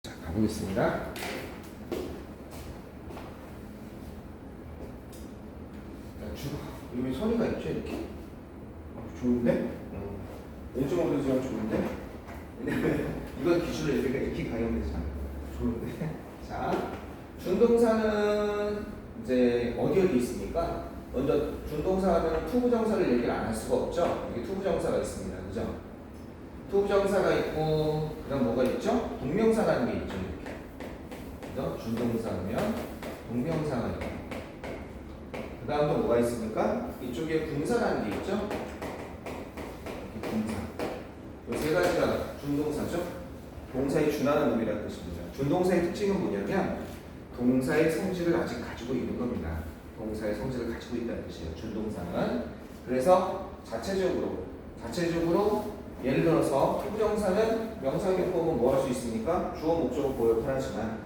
자, 가보겠습니다. 여기 선이가 있죠, 이렇게? 좋은데? 왼쪽으로 지금 좋은데? 왜냐면 이건 기준으로 이렇게 강요되잖아. 좋은데? 자, 준동사는 이제 어디 있습니까? 먼저 준동사는 투부정사를 얘기를 안 할 수가 없죠. 여기 투부정사가 있습니다. 그죠? 투부정사가 있고, 그 다음 뭐가 있죠? 동명사라는 게 있죠, 이렇게. 그죠? 준동사면 동명사가 있고. 그 다음 또 뭐가 있습니까? 이쪽에 분사라는 게 있죠? 이렇게 분사. 이 세 가지가 준동사죠? 동사에 준하는 놈이라는 뜻입니다. 준동사의 특징은 뭐냐면, 동사의 성질을 아직 가지고 있는 겁니다. 동사의 성질을 가지고 있다는 뜻이에요. 준동사는. 그래서 자체적으로 예를 들어서 투부정사는 명사격보면 뭐 할 수 있습니까? 주어, 목적어, 보호 역할 하지만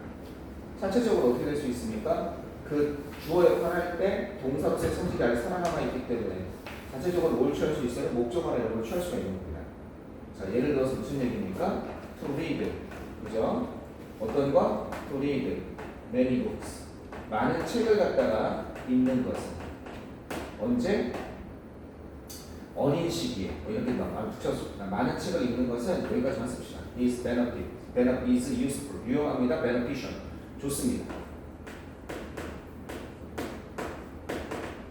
자체적으로 어떻게 될 수 있습니까? 그 주어 역할 할 때 동사로서의 성질이 아직 살아남아 있기 때문에 자체적으로 뭘 취할 수 있어요? 목적어나 이런 걸 취할 수가 있는 겁니다. 자, 예를 들어서 무슨 얘기입니까? To read. 그죠? 어떤 거? To read many books. 많은 책을 갖다가 읽는 것은 언제? 어린 시기에 이렇게 붙여서 많은 책을 읽는 것은 여기까지만 씁시다. is benefit, is useful, 유용합니다. beneficial, 좋습니다.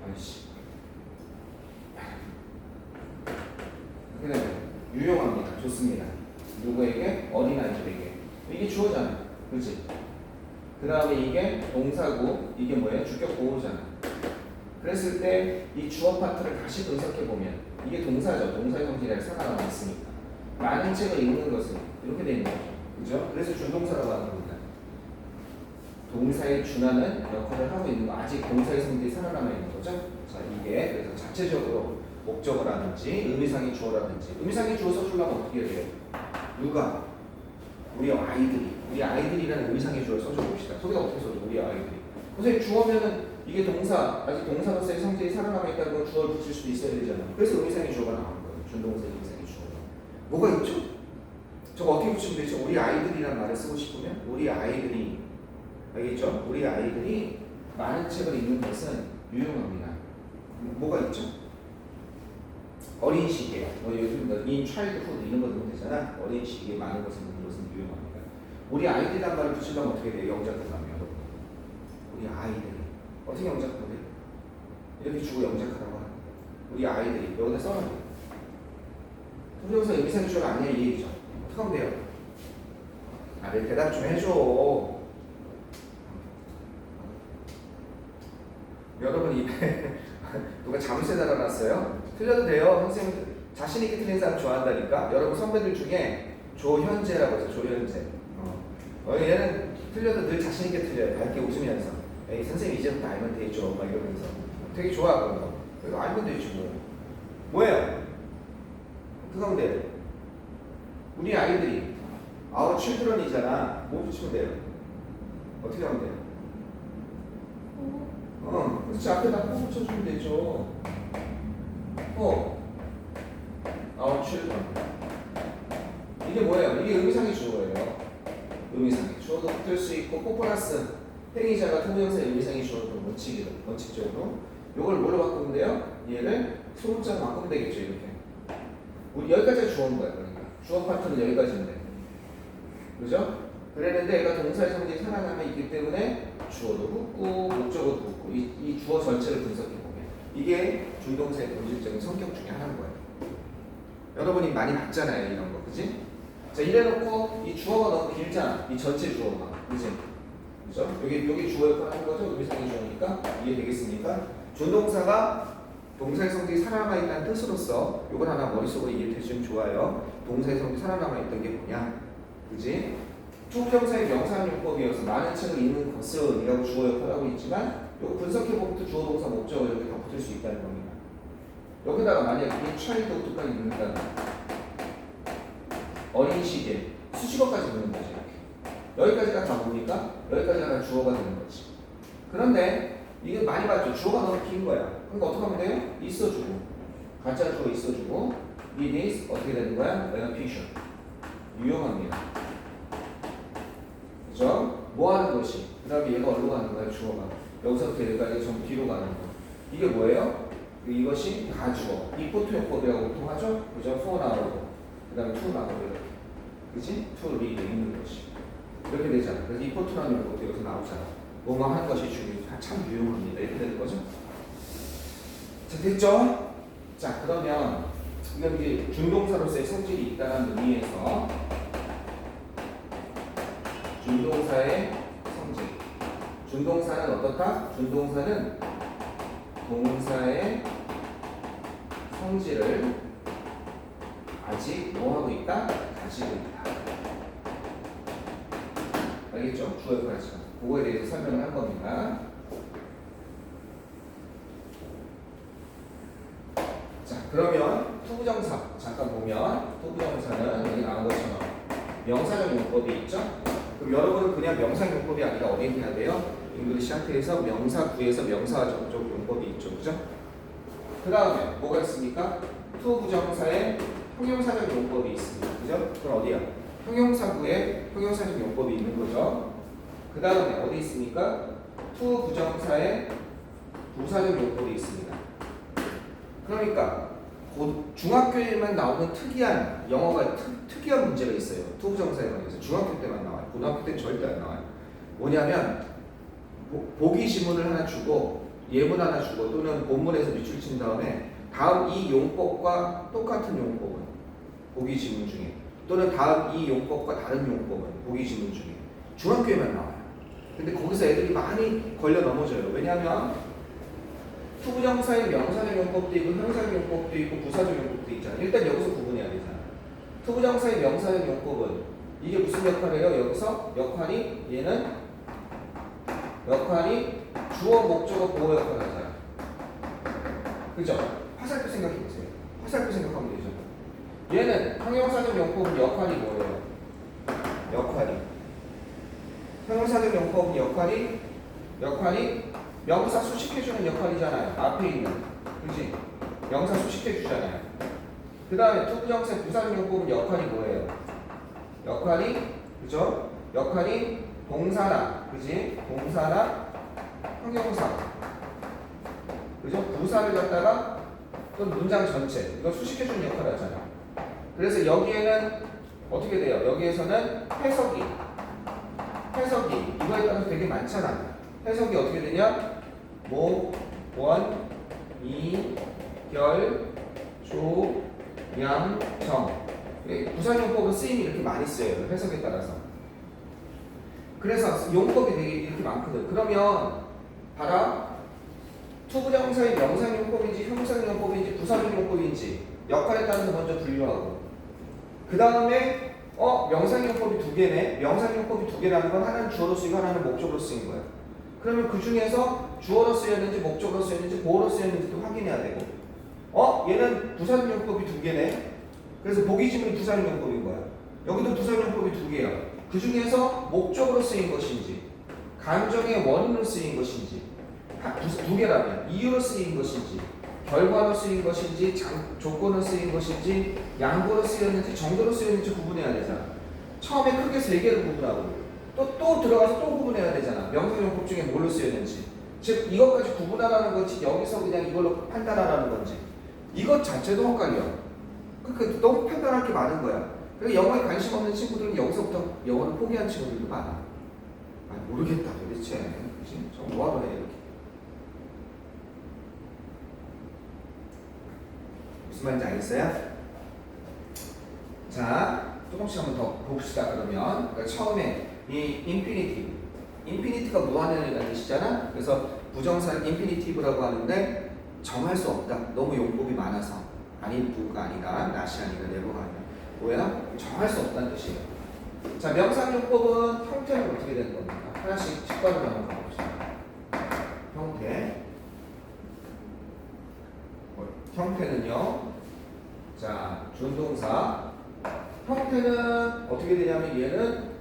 아이씨, 이렇게 되면 유용합니다. 좋습니다. 누구에게? 어린아이들에게. 이게 주어잖아, 그렇지? 그 다음에 이게 동사고 이게 뭐예요? 주격 보호잖아. 그랬을 때 이 주어 파트를 다시 분석해 보면 이게 동사죠. 동사의 성질이 살아남아 있으니까. 많은 책을 읽는 것은 이렇게 되는 거죠. 그죠? 그래서 준동사라고 하는 겁니다. 동사에 준하는 역할을 하고 있는 거. 아직 동사의 성질이 살아남아 있는 거죠. 자, 이게 그래서 자체적으로 목적어라든지 의미상의 주어라든지 의미상의 주어 써주려면 어떻게 해야 돼요? 누가? 우리 아이들이라는 의미상의 주어를 써줘 봅시다. 소개가 어떻게 써줘? 우리 아이들이. 선생님 주어면은 이게 동사, 아직 동사로서의 성질이 살아남아 있다는 건 주어를 붙일 수도 있어야 되잖아. 그래서 의미상의 주어가 나오는 거예요. 준동사 의미상의 주어가. 뭐가 있죠? 저거 어떻게 붙이면 되죠? 우리 아이들이라는 말을 쓰고 싶으면 우리 아이들이, 알겠죠? 우리 아이들이 많은 책을 읽는 것은 유용합니다. 뭐가 있죠? 어린 시기에, 요즘 in childhood 이런 거 넣으면 되잖아. 어린 시기에 많은 것을 읽는 것은 유용합니다. 우리 아이들이라는 말을 붙이려면 어떻게 돼요? 영작하려면. 우리 아이들이. 어떻게 영작하면 돼요? 이렇게 주고 영작하라고 하는 거예요. 우리 아이들이 여기다 써놔야 돼요. 투부정사 의미상의 주어가 아니야 이 얘기죠. 어떻게 하면 돼요? 아, 내 대답 좀 해줘. 여러분 입에 누가 자물쇠 달아놨어요? 틀려도 돼요. 선생님 자신 있게 틀린 사람 좋아한다니까. 여러분 선배들 중에 조현재라고 해서 조현재. 얘는 틀려도 늘 자신 있게 틀려요. 밝게 웃으면서. 에이, 선생님 이제부터 알면 되죠. 막 이러면서 되게 좋아하거든요. 그래서 알면 되지 뭐. 뭐예요? 어떻게 하면 돼요? 우리 아이들이 our children이잖아. 뭐 붙이면 돼요? 어떻게 하면 돼요? 그래서 앞에다 꼭 붙여주면 되죠. our children. 이게 뭐예요? 이게 의미상의 주어예요. 의미상의 주어도 붙을 수 있고 꼭 플러스 행위자가 투부정사의 의미상의 주어도 원칙적으로 이걸 뭘로 바꾸면 돼요? 얘를 소문자로 바꾸면 되겠죠. 이렇게 우리 여기까지가 주어인 거야. 그러니까 주어 파트는 여기까지인데 그죠? 그랬는데 얘가 동사의 성질이 살아남아 있기 때문에 주어도 붙고 목적어도 붙고 이 주어 전체를 분석해보면 이게 준동사의 본질적인 성격 중에 하나인 거예요. 여러분이 많이 봤잖아요. 이런 거 그지? 자, 이래놓고 이 주어가 너무 길잖아. 이 전체 주어가 그지? 그죠? 여기 주어 역할을 하는 거죠. 의미상의 주어니까 이해되겠습니까? 준동사가 동사의 성질이 살아남아 있다는 뜻으로서 이걸 하나 머릿속으로 이해해 주시면 좋아요. 동사의 성질이 살아남아 있던 게 뭐냐? 그지? 투부정사의 명사용법이어서 많은 책을 읽는 것은 이라고 주어 역할을 하고 있지만 이거 분석해보면 또 주어 동사 목적어 이렇게 다 붙을 수 있다는 겁니다. 여기다가 만약에 이 차이도부터까지 넣는다면 어린 시기에 수식어까지 넣는 거죠. 여기까지가 다 뭡니까? 여기까지가 다 주어가 되는 거지. 그런데 이게 많이 봤죠? 주어가 너무 긴 거야. 그러니까 어떻게 하면 돼요? 있어주고 가짜 주어 있어주고 it is 어떻게 되는 거야? beneficial 유용합니다. 그죠? 뭐 하는 것이? 그 다음에 얘가 어디로 가는 거야? 주어가. 여기서부터 여기까지 좀 뒤로 가는 거. 이게 뭐예요? 이것이 가주어. 이포트 용법이라고 보통 하죠? 그죠? for 나오고, 그 다음에 to 나오고 이렇게. 그치? to read 읽는 것이. 이렇게 되잖아. 그래서 이포트라는 용법도 여기서 나오잖아. 뭐뭐 하는 것이 중요해. 참 유용합니다. 이렇게 되는 거죠? 자, 됐죠? 자, 그러면 이건 이제 준동사로서의 성질이 있다는 의미에서 준동사의 성질. 준동사는 어떻다? 준동사는 동사의 성질을 아직 뭐 하고 있다? 가지고 있다. 알겠죠? 주어 역할이죠. 그거에 대해서 설명을 한 겁니다. 자, 그러면 투부정사 잠깐 보면 투부정사는 여기 나온 것처럼 명사적 용법이 있죠? 그럼 여러분은 그냥 명사적 용법이 아니라 어디에 해야 돼요? 잉글리시 한테에서 명사 구에서 명사적 용법이 있죠, 그죠? 그 다음에 뭐가 있습니까? 투부정사에 형용사적 용법이 있습니다, 그죠? 그럼 어디야? 형용사 구에 형용사적 용법이 있는 거죠. 그 다음에 어디 있습니까? 투부정사에 부사적 용법이 있습니다. 그러니까 중학교에만 나오는 특이한 영어가 특이한 문제가 있어요. 투부정사에 관해서 중학교 때만 나와요. 고등학교 때는 절대 안 나와요. 뭐냐면 보기 지문을 하나 주고 예문 하나 주고 또는 본문에서 밑줄 친 다음에 다음 이 용법과 똑같은 용법은 보기 지문 중에 또는 다음 이 용법과 다른 용법은 보기 지문 중에 중학교에만 나와요. 근데 거기서 애들이 많이 걸려 넘어져요. 왜냐하면 투부정사의 명사적 용법도 있고 형용사적 용법도 있고 부사적 용법도 있잖아요. 일단 여기서 구분해야 되잖아요. 투부정사의 명사적 용법은 이게 무슨 역할이에요? 여기서 역할이 얘는 역할이 주어 목적어 보호 역할을 하잖아요. 그죠? 화살표 생각해보세요. 화살표 생각하면 되죠. 얘는 형용사적 용법은 역할이 뭐예요? 역할이 형용사적 용법은 역할이 명사 수식해주는 역할이잖아요. 앞에 있는. 그치? 명사 수식해주잖아요. 그 다음에 투부정사 부사적 용법은 역할이 뭐예요? 역할이, 그죠? 역할이 동사나, 그지? 동사나 형용사. 그죠? 부사를 갖다가 또 문장 전체. 이거 수식해주는 역할을 하잖아요. 그래서 여기에는 어떻게 돼요? 여기에서는 해석이 이거에 따라서 되게 많잖아요. 해석이 어떻게 되냐? 모, 원, 이, 결, 조, 양, 정. 부사용법은 쓰임이 이렇게 많이 쓰여요. 해석에 따라서. 그래서 용법이 되게 이렇게 많거든. 그러면 봐라. 투부정사의 명사용법인지 형용사용법인지 부사용법인지 역할에 따라서 먼저 분류하고 그 다음에 명사용법이 두 개네. 명사용법이 두 개라는 건 하나는 주어로 쓰이고 하나는 목적으로 쓰인 거야. 그러면 그 중에서 주어로 쓰였는지 목적으로 쓰였는지 보어로 쓰였는지도 확인해야 되고 얘는 부사용법이 두 개네. 그래서 보기 지문이 부사용법인 거야. 여기도 부사용법이 두 개야. 그 중에서 목적으로 쓰인 것인지 감정의 원인으로 쓰인 것인지 두 개라면 이유로 쓰인 것인지 결과로 쓰인 것인지 조건으로 쓰인 것인지 양보로 쓰였는지 정도로 쓰였는지 구분해야 되잖아. 처음에 크게 세 개를 구분하고 또 들어가서 또 구분해야 되잖아. 명사용법 중에 뭘로 쓰였는지. 즉 이것까지 구분하라는 건지 여기서 그냥 이걸로 판단하라는 건지 이것 자체도 헷갈려. 그러니까 너무 판단할 게 많은 거야. 그래서 영어에 관심 없는 친구들은 여기서부터 영어를 포기한 친구들도 많아. 모르겠다 도대체. 그치? 저 뭐하러 해 이렇게. 무슨 말인지 알겠어요? 자, 조금씩 한번 더 봅시다. 그러면 그러니까 처음에 이 인피니티브가 무한이라는 뜻이잖아. 그래서 부정사를 인피니티브라고 하는데 정할 수 없다. 너무 용법이 많아서 아닌 부가 아니라 낫이 아니라 네버가 아니라 뭐야? 정할 수 없다는 뜻이에요. 자, 명사용법은 형태는 어떻게 되는 겁니까? 하나씩 직관으로 한번 가봅시다. 형태는요. 자, 준동사 형태는 어떻게 되냐면 얘는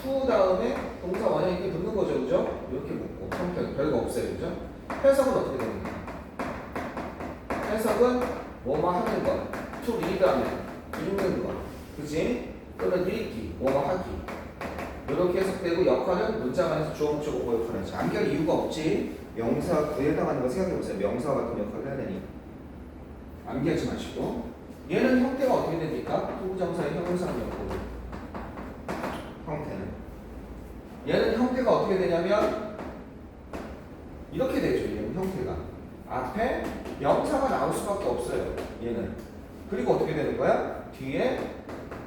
to 다음에 동사 원형 이렇게 붙는 거죠, 그죠? 이렇게 붙고 형태 별거 없어요, 그죠? 해석은 어떻게 됩니까? 해석은 뭐뭐 하는 것, to read 하면 읽는 것, 그지? 또는 읽기, 뭐뭐 하기 이렇게 해석되고 역할은 문장 안에서 주어 목적 오고 역할을 하지. 암기할 이유가 없지. 명사 구에 해당하는 거 생각해보세요. 명사와 같은 역할을 해야 되니 암기하지 마시고. 얘는 형태가 어떻게 됩니까? 투부정사의 형용사형이었고 형태는 얘는 형태가 어떻게 되냐면 이렇게 되죠. 얘는 형태가 앞에 명사가 나올 수밖에 없어요. 얘는 그리고 어떻게 되는 거야? 뒤에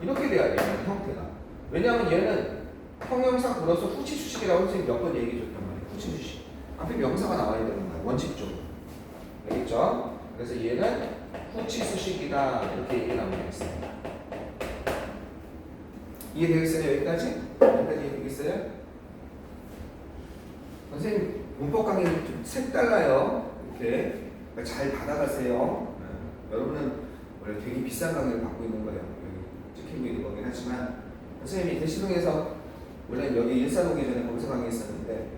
이렇게 돼야 돼요. 얘는 형태가. 왜냐하면 얘는 형용사 불어서 후치수식이라고 선생님이 몇 번 얘기해 줬단 말이에요. 후치수식 앞에 명사가 나와야 되는 거야. 원칙적으로. 알겠죠? 그래서 얘는 후치수식이다 이렇게 얘기 나오겠어요. 이해되겠어요? 여기까지? 여기까지 이해되겠어요? 선생님 문법 강의는 좀 색달라요. 이렇게 잘 받아가세요. 여러분은 원래 되게 비싼 강의를 받고 있는 거예요. 여기 찍히고 있는 거긴 하지만 선생님이 대시동에서 원래 여기 일산 오기 전에 거기서 강의했었는데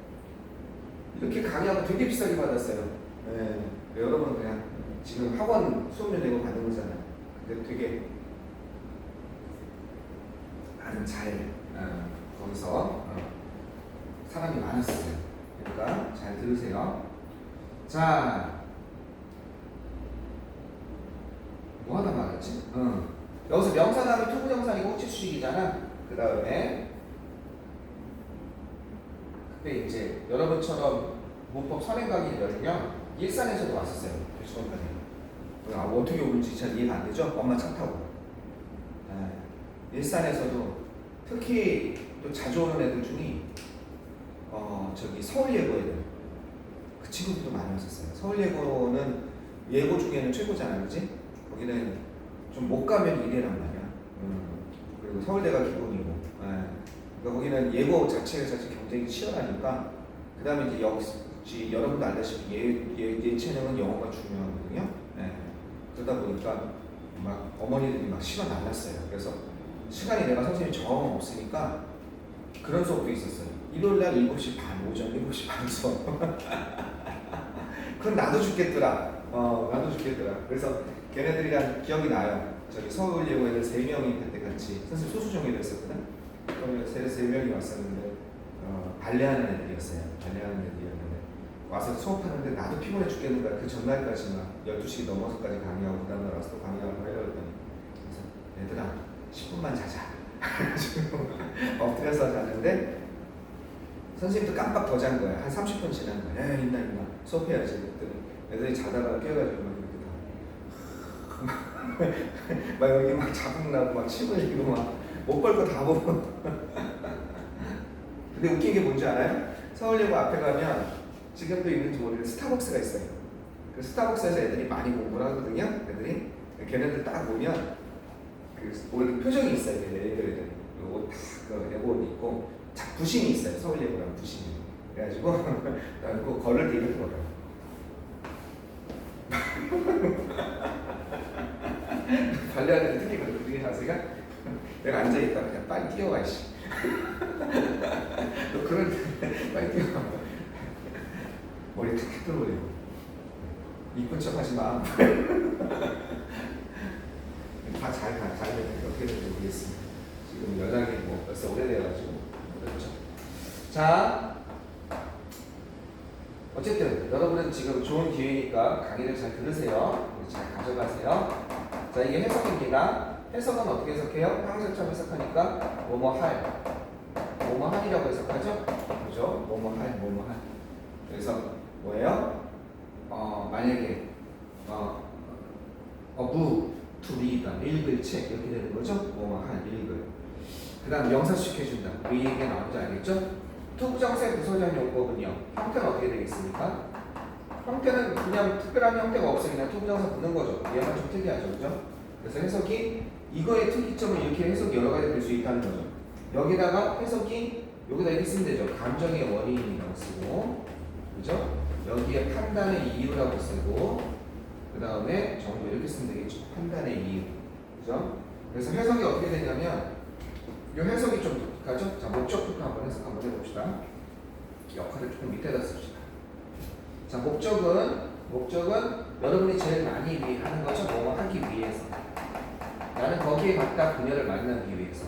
이렇게 강의하고 되게 비싸게 받았어요. 네. 여러분 그냥 지금 학원 수업료 내고 받는 거잖아요. 근데 되게 나름 잘 거기서 사람이 많았어요. 그러니까 잘 들으세요. 자, 뭐 하다 말았지? 여기서 명사 다음에 투부정사이고 호치수식이잖아. 그 다음에 그때 이제 여러분처럼 문법 선행 강의 열면 일산에서도 왔었어요. 대수원까지. 어떻게 오는지 잘 이해가 안 되죠? 엄마 차 타고. 일산에서도 특히 또 자주 오는 애들 중에 저기 서울예고 애들 그 친구들도 많이 왔었어요. 서울예고는 예고 중에는 최고잖아, 그렇지? 거기는 좀 못 가면 이래란 말이야. 그리고 서울대가 기본이고, 그러니까 거기는 예고 자체가 경쟁이 치열하니까. 그 다음에 이제 역시 여러분도 알다시피 예체능은 영어가 중요하거든요. 그러다 보니까 막 어머니들이 막 시간 날랐어요. 그래서 시간이 내가 선생님 정 없으니까 그런 수업도 있었어요. 일요일날 7시 반, 오전 7시 반 수업. 그건 나도 죽겠더라. 나도 죽겠더라. 그래서 걔네들이랑 기억이 나요. 저기 서울예고 애들 3명이 그때 같이 선생님 소수정예로 했었거든. 그러면 3명이 왔었는데 발레하는 애들이었어요. 발레하는 애들이었는데 와서 수업하는데 나도 피곤해 죽겠는 거야. 그 전날까지 막 12시 넘어서까지 강의하고 그 다음날 와서 또 강의하고 이러더니 그래서 얘들아 10분만 자자. 엎드려서 잤는데 선생님도 깜빡 더 잔 거야. 한 30분 지난 거야. 있나 수업해야지. 그랬더니 애들이 자다가 깨어가지고 막 이렇게 막 여기 막 자국 나고 막 침 흘리고 막 못 볼 거 다 보고. 근데 웃긴 게 뭔지 알아요? 서울예고 앞에 가면 지금도 있는지 모르겠는데 스타벅스가 있어요. 그 스타벅스에서 애들이 많이 공부를 하거든요. 애들이 걔네들 딱 보면 그 원래 표정이 있어요. 애들이 옷 그 예고 옷 입고 부심이 있어요. 서울예고랑 부심이. 그래가지고 그 걸을 때 이렇게 걸어요. 발레하는 특히 그렇게 자세가 내가 앉아있다 그냥 빨리 뛰어와 씨. 너 그럴 때 빨리 뛰어와. 머리 탁 들어오려고. 이쁜 척 하지 마. 잘 어떻게 될지 모르겠습니다. 지금 연락이 뭐 벌써 오래돼가지고 그렇죠. 자, 어쨌든 여러분은 지금 좋은 기회니까 강의를 잘 들으세요. 잘 가져가세요. 자, 이게 해석입니다. 해석은 어떻게 해석해요? 형용사처럼 해석하니까 뭐뭐 할이라고 해석하죠? 그죠? 뭐뭐 할. 그래서 뭐예요? 만약에 무 to read, 읽을 책 이렇게 되는 거죠? 뭐뭐 할, 읽을. 그 다음 명사 수식해준다. 왜 얘기가 나오는지 알겠죠? 투부정사의 부서적 용법은요. 형태는 어떻게 되겠습니까? 형태는 그냥 특별한 형태가 없으면 그냥 투부정사 붙는 거죠. 얘만 좀 특이하죠. 그죠? 그래서 해석이 이거의 특이점은 이렇게 해석이 여러 가지 될 수 있다는 거죠. 여기다가 해석이 여기다 이렇게 쓰면 되죠. 감정의 원인이라고 쓰고, 그죠? 여기에 판단의 이유라고 쓰고, 그 다음에 정도 이렇게 쓰면 되겠죠. 판단의 이유, 그죠? 그래서 해석이 어떻게 되냐면 이 해석이 좀 독특하죠? 자, 목적부터 한번 해석 한번 해봅시다. 역할을 조금 밑에다 씁시다. 자, 목적은 여러분이 제일 많이 하는 거죠. 뭐뭐 하기 위해서. 나는 거기에 갔다 그녀를 만나기 위해서.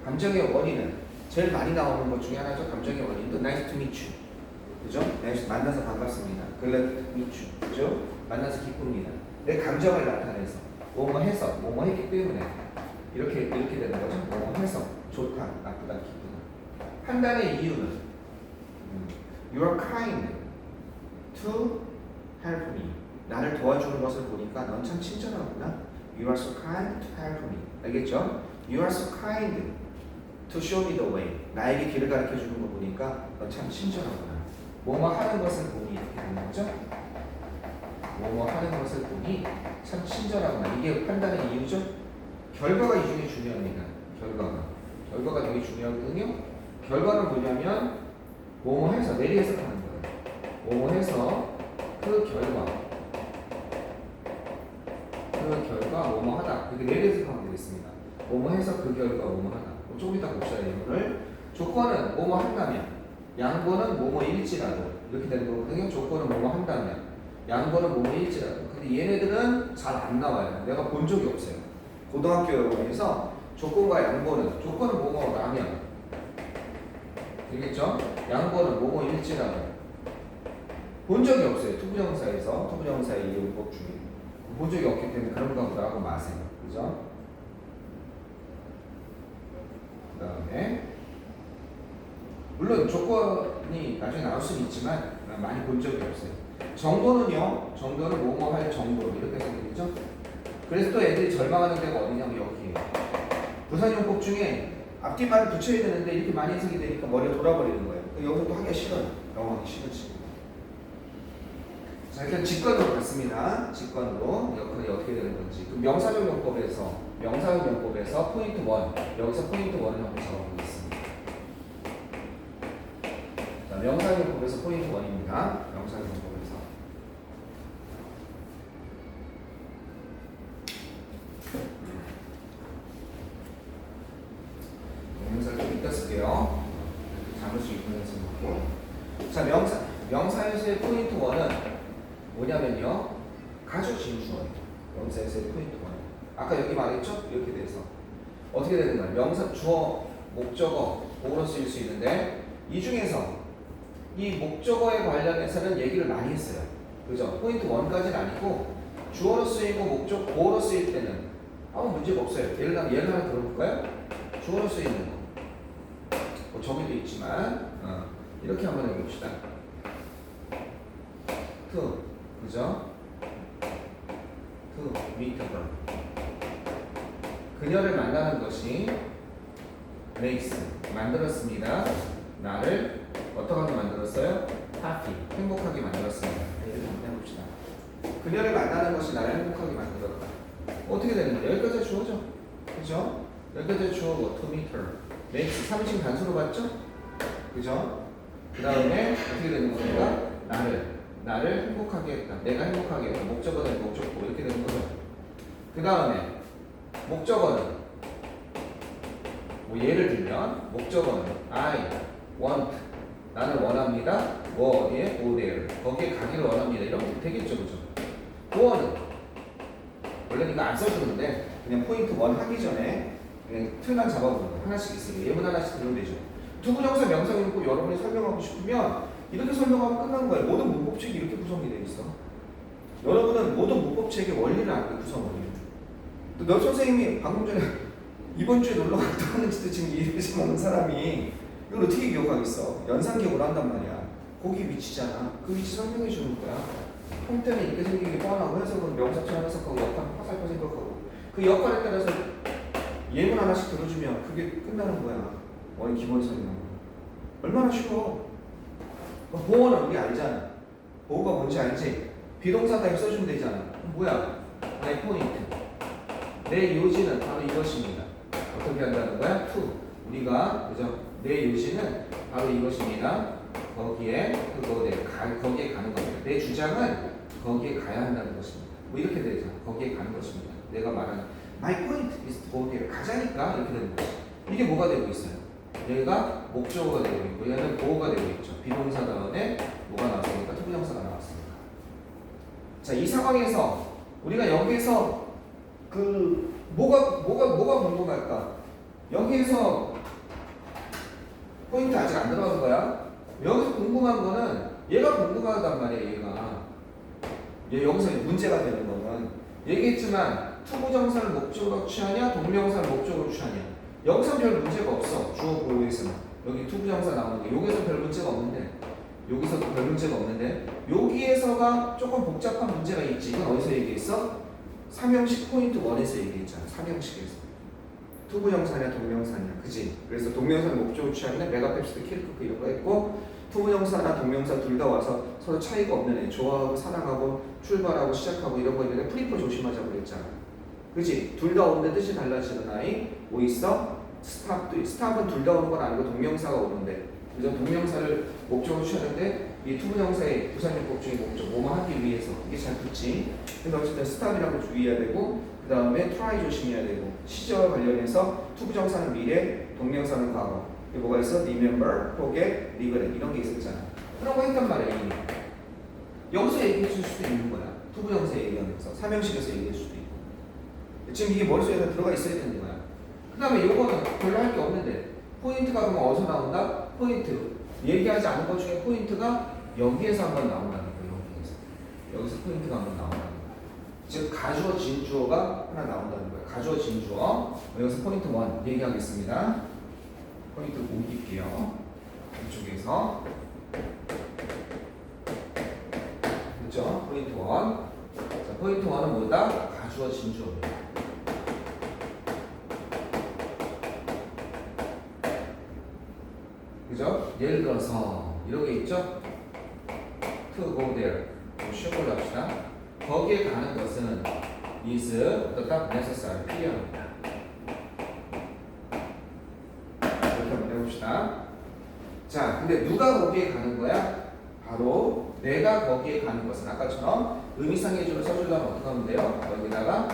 감정의 원인은 제일 많이 나오는 것 중에 하나죠. 감정의 원인도 nice to meet you. 그죠? nice, 만나서 반갑습니다. glad to meet you. 그죠? 만나서 기쁩니다. 내 감정을 나타내서 뭐뭐 해서 뭐뭐 했기 때문에 이렇게 되는 거죠. 뭐뭐 해서 좋다, 나쁘다, 기쁘다. 판단의 이유는 you are kind to help me. 나를 도와주는 것을 보니까 넌 참 친절하구나. You are so kind to help me. 알겠죠? You are so kind to show me the way. 나에게 길을 가르쳐 주는 거 보니까 넌 참 친절하구나. 뭐뭐 하는 것을 보니 이렇게 되는 거죠? 뭐뭐 하는 것을 보니 참 친절하구나. 이게 판단의 이유죠? 결과가 이 중에 중요합니다. 결과가 되게 중요하거든요. 결과는 뭐냐면 뭐뭐 해서 내리 해석하는 거예요. 뭐뭐 해서 그 결과 뭐뭐 하다. 이렇게 내리 해석하면 되겠습니다. 뭐뭐 해서 그 결과 뭐뭐 하다. 조금 이따 봅시다. 이거를 조건은 뭐뭐 한다면, 양보는 뭐뭐일지라도 이렇게 되는 거거든요. 조건은 뭐뭐 한다면, 양보는 뭐뭐일지라도. 근데 얘네들은 잘 안 나와요. 내가 본 적이 없어요. 고등학교 여러분에서 조건과 양보는, 조건은 뭐뭐라면, 알겠죠? 양보는 뭐뭐일지라도 본 적이 없어요. 투부정사의 이용법 중에 본 적이 없기 때문에 그런가 보다 하고 마세요. 그죠? 그 다음에 물론 조건이 나중에 나올 수는 있지만 많이 본 적이 없어요. 정도는 뭐뭐 할 정도 이렇게 해서 되겠죠? 그래서 또 애들이 절망하는 데가 어디냐면 여기에요. 부사용법 중에 앞뒤말을 붙여야 되는데 이렇게 많이 해석이 되니까 머리가 돌아버리는 거예요. 여기서 또 하기가 싫어요. 영어 하기 싫어지고. 자, 일단 직관으로 갔습니다. 직관으로 역할이 어떻게 되는 건지. 그럼 명사적 용법에서 포인트 1, 여기서 포인트 1을 한번 잡아보겠습니다. 자, 명사적 용법에서 포인트 1입니다. 명사적 용법에서. 명사를 좀 이따 쓸게요. 잠을 수 있는 생각고. 자, 명사에서의 포인트 1은 뭐냐면요, 가주 진주어예요. 명사에서의 포인트 1. 아까 여기 말했죠? 이렇게 돼서 어떻게 되는 거예요? 명사, 주어, 목적어, 보어로 쓰일 수 있는데 이 중에서 이 목적어에 관련해서는 얘기를 많이 했어요. 그죠? 포인트 1까지는 아니고 주어로 쓰이고 보어로 쓰일 때는 아무 문제가 없어요. 예를 하나 들어볼까요? 주어로 쓰이는 거. 뭐 저기도 있지만 이렇게 한번 해봅시다. to, 그죠? to meet her. 그녀를 만나는 것이 makes, 만들었습니다. 나를 어떻게 만들었어요? happy, 행복하게 만들었습니다. 예를 한번 해봅시다. 그녀를 만나는 것이 나를 행복하게 만들었다. 어떻게 되는 거예요? 여기까지 주어죠? 그죠? 여기까지 주어고 to meet her. makes 3인칭 단수로 봤죠? 그죠? 그 다음에 어떻게 되는 겁니까? 나를 행복하게 했다. 내가 행복하게 했다. 목적어는 목적고 이렇게 되는 거죠. 그 다음에 목적어는 뭐 예를 들면 목적어는 I want, 나는 원합니다. 뭐 어디에? go there, 거기에 가기를 원합니다. 이러면 되겠죠, 그죠? 보어는 원래 이거 안 써주는데 그냥 포인트 1 하기 전에 그냥 틀만 잡아보는 거 하나씩 있어요. 예문 하나씩 들으면 되죠. 투부정사 명사용법 여러분이 설명하고 싶으면 이렇게 설명하면 끝난 거예요. 모든 문법책이 이렇게 구성이 되어 있어. 여러분은 모든 문법책의 원리를 알고 구성을 해요. 또 몇 선생님이 방금 전에 이번 주에 놀러 갔다 왔는지도 지금 이해하지 않는 사람이 이걸 어떻게 기억하겠어? 연상기억을 한단 말이야. 거기 위치잖아. 그 위치 설명해 주는 거야. 형 때문에 이렇게 생기게 뻔하고 해석은 명사처럼 해석하고 역할 화살표 생각하고 그 역할에 따라서 예문 하나씩 들어주면 그게 끝나는 거야. 원리 기본 설명. 얼마나 쉬워. 보어는 우리 알잖아. 보어가 뭔지 알지? 비동사 타입 써주면 되잖아. 뭐야? 나의 포인트. 내 요지는 바로 이것입니다. 어떻게 한다는 거야? to. 우리가 그죠? 내 요지는 바로 이것입니다. 거기에 거기에 가는 겁니다. 내 주장은 거기에 가야 한다는 것입니다. 뭐 이렇게 되죠. 거기에 가는 것입니다. 내가 말하는 my point is to go there. 가자니까 이렇게 되는 거지. 이게 뭐가 되고 있어요? 얘가 목적어가 되고 있고 얘는 보어가 되고 있죠. 비동사 다음에 뭐가 나왔습니까? 투부정사가 나왔습니다. 자, 이 상황에서 우리가 여기에서 그 뭐가 궁금할까? 여기에서 포인트 아직 안 들어간 거야. 여기서 궁금한 거는 얘가 궁금하단 말이야. 얘 여기서 문제가 되는 거는 얘기했지만 투부정사를 목적으로 취하냐 동명사를 목적으로 취하냐. 여기서 별 문제가 없어. 주어 보호에서는 여기 투부정사 나오는데 여기서 별 문제가 없는데 여기서도 별 문제가 없는데 여기에서가 조금 복잡한 문제가 있지. 이건 어디서 얘기했어? 삼형식 포인트 1에서 얘기했잖아. 삼형식에서 투부정사냐 동명사냐, 그지? 그래서 동명사를 목적으로 취하는 메가펩시드, 키르크크 이런 거 했고 투부정사나 동명사 둘 다 와서 서로 차이가 없는 애 좋아하고 사랑하고 출발하고 시작하고 이런 거 있는데 프리포 조심하자고 그랬잖아. 그지? 둘 다 오는데 뜻이 달라지는 아이 뭐 있어? 스탑은 둘 다 오는 건 아니고 동명사가 오는데 그래서 동명사를 목적으로 취하는데 이 투부정사의 부사용법 중에 목적 뭐뭐 하기 위해서 이게 잘 붙지. 근데 어쨌든 스탑이라고 주의해야 되고 그 다음에 try 조심해야 되고 시제와 관련해서 투부정사는 미래, 동명사는 과거. 이게 뭐가 있어? remember, forget, regret 이런 게 있었잖아. 그런 거 했단 말이야 이미. 여기서 얘기해 줄 수도 있는 거야. 투부정사 얘기하면서 삼형식에서 얘기할 수도 있고. 지금 이게 머릿속에 들어가 있어야 되는 거야. 그 다음에 요거는 별로 할 게 없는데 포인트가 그러면 어디서 나온다? 포인트. 얘기하지 않은 것 중에 포인트가 여기에서 한번 나온다는 거예요. 여기서 포인트가 한번 나온다는 거예요. 즉 가주어 진주어가 하나 나온다는 거예요. 가주어 진주어. 여기서 포인트 1 얘기하겠습니다. 포인트 옮길게요. 이쪽에서 그렇죠? 포인트 1. 자, 포인트 1은 뭐다? 가주어 진주어입니다. 그죠? 예를 들어서 이런 게 있죠? To go there. 쉬운 걸로 합시다. 거기에 가는 것은 is 어떻다? necessary. 필요합니다. 이렇게 한번 해봅시다. 자, 근데 누가 거기에 가는 거야? 바로 내가 거기에 가는 것은 아까처럼 의미상의 줄을 써주려면 어떻게 하면 돼요? 여기다가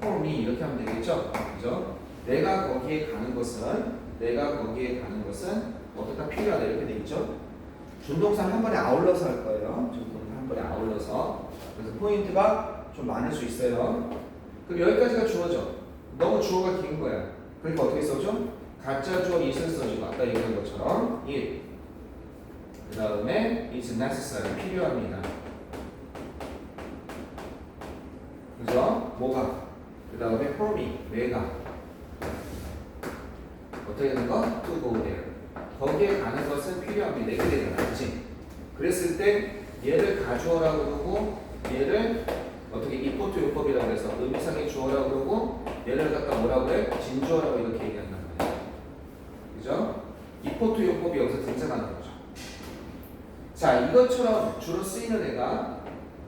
for me 이렇게 하면 되겠죠? 그죠? 내가 거기에 가는 것은 어떻다 필요하다 이렇게 돼 있죠? 준동사는 한 번에 아울러서 할 거예요. 준동사 한 번에 아울러서. 그래서 포인트가 좀 많을 수 있어요. 그럼 여기까지가 주어죠. 너무 주어가 긴 거야. 그러니까 어떻게 써줘? 가짜 주어 it을 써주고 아까 얘기한 것처럼 it. 그 다음에 it's necessary. 필요합니다. 그죠? 뭐가? 그 다음에 for me. 내가. 어떻게 되는 거? To go there. 거기에 가는 것은 필요합니다. 이렇게 되잖아. 그치? 그랬을 때 얘를 가주어라고 그러고 얘를 어떻게 이포트 요법이라고 해서 의미상의 주어라고 그러고 얘를 갖다 뭐라고 해? 진주어라고 이렇게 얘기한단 말이야. 그죠? 이포트 요법이 여기서 등장하는 거죠. 자, 이것처럼 주로 쓰이는 애가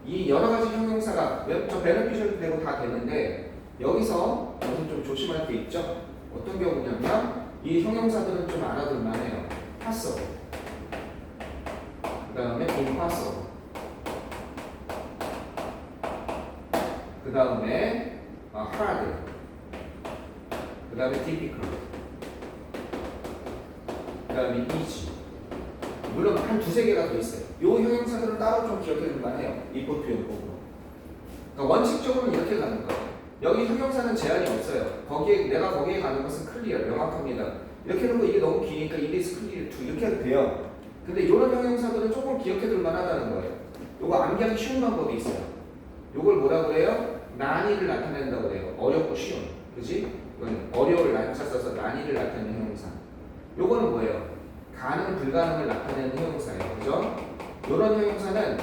이 여러 가지 형용사가 저 베네피셜도 되고 다 되는데 여기서 좀 조심할 게 있죠? 어떤 경우냐면 이 형용사들은 좀 알아둘만 해요. possible. 그 다음에 impossible. 그 다음에 hard. 그 다음에 difficult. 그 다음에 easy. 물론 한 두세 개가 더 있어요. 이 형용사들은 따로 좀 기억해둘만 해요. 이포트 용법으로. 그러니까 원칙적으로는 이렇게 가는 거예요. 여기 형용사는 제한이 없어요. 내가 거기에 가는 것은 클리어, 명확합니다. 이렇게 하는 거 이게 너무 기니까 it is clear to 이렇게 해도 돼요. 근데 이런 형용사들은 조금 기억해둘 만하다는 거예요. 요거 암기하기 쉬운 방법이 있어요. 요걸 뭐라고 해요? 난이를 나타낸다고 해요. 어렵고 쉬운. 그지? 이건 어려울 난자 써서 난이를 나타내는 형용사. 요거는 뭐예요? 가능, 불가능을 나타내는 형용사예요. 그죠? 요런 형용사는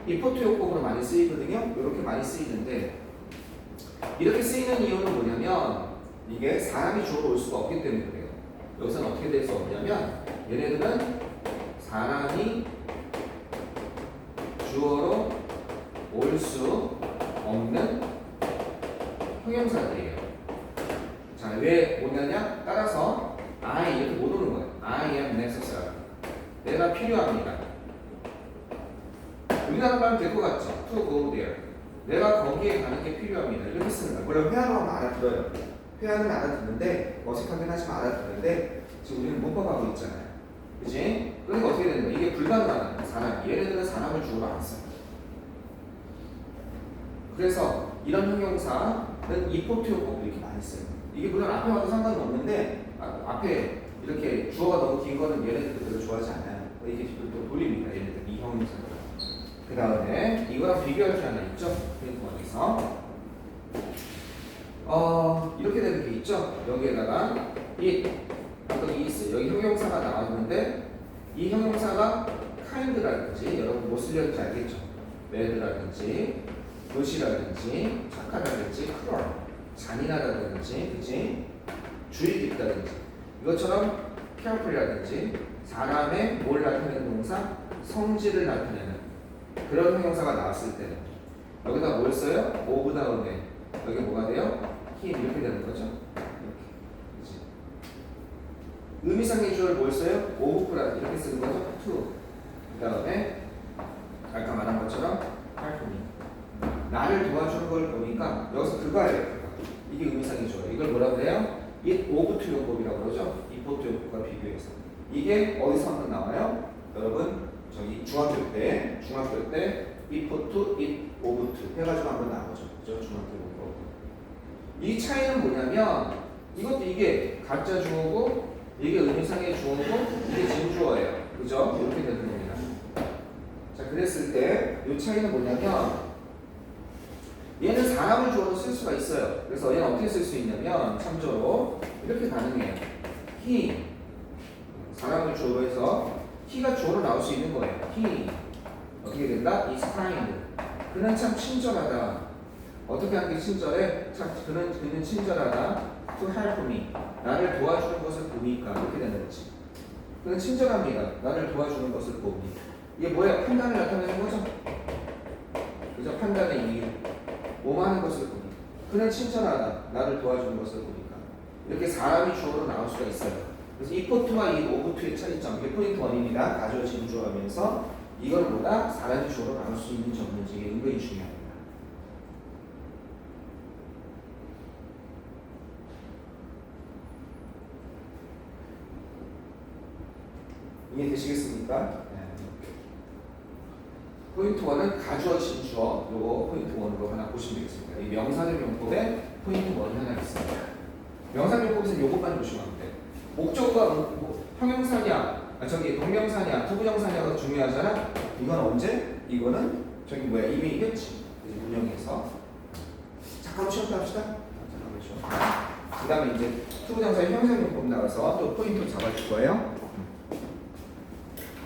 이포트 요법으로 많이 쓰이거든요. 이렇게 많이 쓰이는데 이렇게 쓰이는 이유는 뭐냐면 이게 사람이 주어로 올 수가 없기 때문에 그래요. 여기서는 어떻게 될 수 없냐면 얘네들은 사람이 주어로 올 수 없는 형용사들이에요. 자, 왜 오냐냐? 따라서 I 이렇게 못 오는 거예요. I am necessary. 내가 필요합니다. 우리나라 말하면 될 것 같죠? To go there. 내가 거기에 가는 게 필요합니다. 이렇게 쓰는 거예요. 물론 회화로 하면 알아들어요. 회화는 알아듣는데 어색하긴 하지만 알아듣는데 지금 우리는 문법하고 있잖아요. 그치? 그러니까 어떻게 되는 거야? 이게 불가능하다는 거야. 사람. 얘네들은 사람을 주어로 안 써요. 그래서 이런 형용사는 이포트 요법을 이렇게 많이 써요. 이게 물론 앞에 와도 상관은 없는데 앞에 이렇게 주어가 너무 긴 거는 얘네들 별로 좋아하지 않아요. 이렇게 또 돌립니다. 얘네들 이 형용사가. 그 다음에 이거랑 비교할 게 하나 있죠. 포인트 1에서 이렇게 되는 게 있죠. 여기에다가 아까 이 있어요. 여기 형용사가 나왔는데 이 형용사가 kind라든지 여러분 뭐 쓰려는지 알겠죠? mad라든지 good이라든지 착하다든지 cruel 잔인하다든지 그치? 주의 깊다든지 이것처럼 careful이라든지 사람의 뭘 나타내는 동사? 성질을 나타내는 그런 형용사가 나왔을 때는 여기다 뭘 써요? of 다음에 여기 뭐가 돼요? him 이렇게 되는 거죠. 이렇게 그치? 의미상의 주어를 뭘 써요? of라든지 이렇게 쓰는 거죠. to 그 다음에 아까 말한 것처럼 help me 나를 도와주는 걸 보니까 여기서 그거예요. 이게 의미상의 주어. 이걸 뭐라 그래요? it of to 용법이라고 그러죠. if to 용법과 비교해서 이게 어디서 한번 나와요? 여러분 저기 중학교 때 if to it of to 해가지고 한번 나오죠. 그죠? 중학교 용법. 이 차이는 뭐냐면 이것도 이게 가짜 주어고 이게 의미상의 주어고 이게 진주어예요. 그죠? 이렇게 되는 겁니다. 자, 그랬을 때 이 차이는 뭐냐면 얘는 사람을 주어로 쓸 수가 있어요. 그래서 얘는 어떻게 쓸 수 있냐면 참조로 이렇게 가능해요. he 사람을 주어로 해서 he가 주어로 나올 수 있는 거예요. he 어떻게 된다? is kind 그는 참 친절하다. 어떻게 하는 게 친절해? 참 그는 친절하다. to help me 나를 도와주는 것을 보니까 이렇게 되는 거지. 그는 친절합니다. 나를 도와주는 것을 보니 이게 뭐예요? 판단을 나타내는 거죠. 그죠? 판단의 이유 뭐만 하는 것을 보니 그는 친절하다. 나를 도와주는 것을 보니까 이렇게 사람이 주어로 나올 수가 있어요. 그래서 if to와 이 of to의 차이점 이게 포인트 1입니다. 가져진 주어하면서 이걸 보다 사람이 주어로 나올 수 있는지 없는지 이게 은근히 중요합니다. 이해되시겠습니까? 네. 포인트 1은 가주어진 주어 요거 포인트 1으로 하나 보시면 되겠습니다. 이 명사절 용법에 포인트 1이 하나 있습니다. 명사절 용법에서는 요것만 보시면 돼요. 목적과 형용사냐 동명사냐 투부정사냐가 중요하잖아. 이건 언제? 이거는 저기 뭐야 이미 이겼지. 문형에서 잠깐만 쉬었다 합시다. 잠깐만 쉬었다. 그 다음에 이제 투부정사의 형용사용법 나와서 또 포인트를 잡아줄 거예요.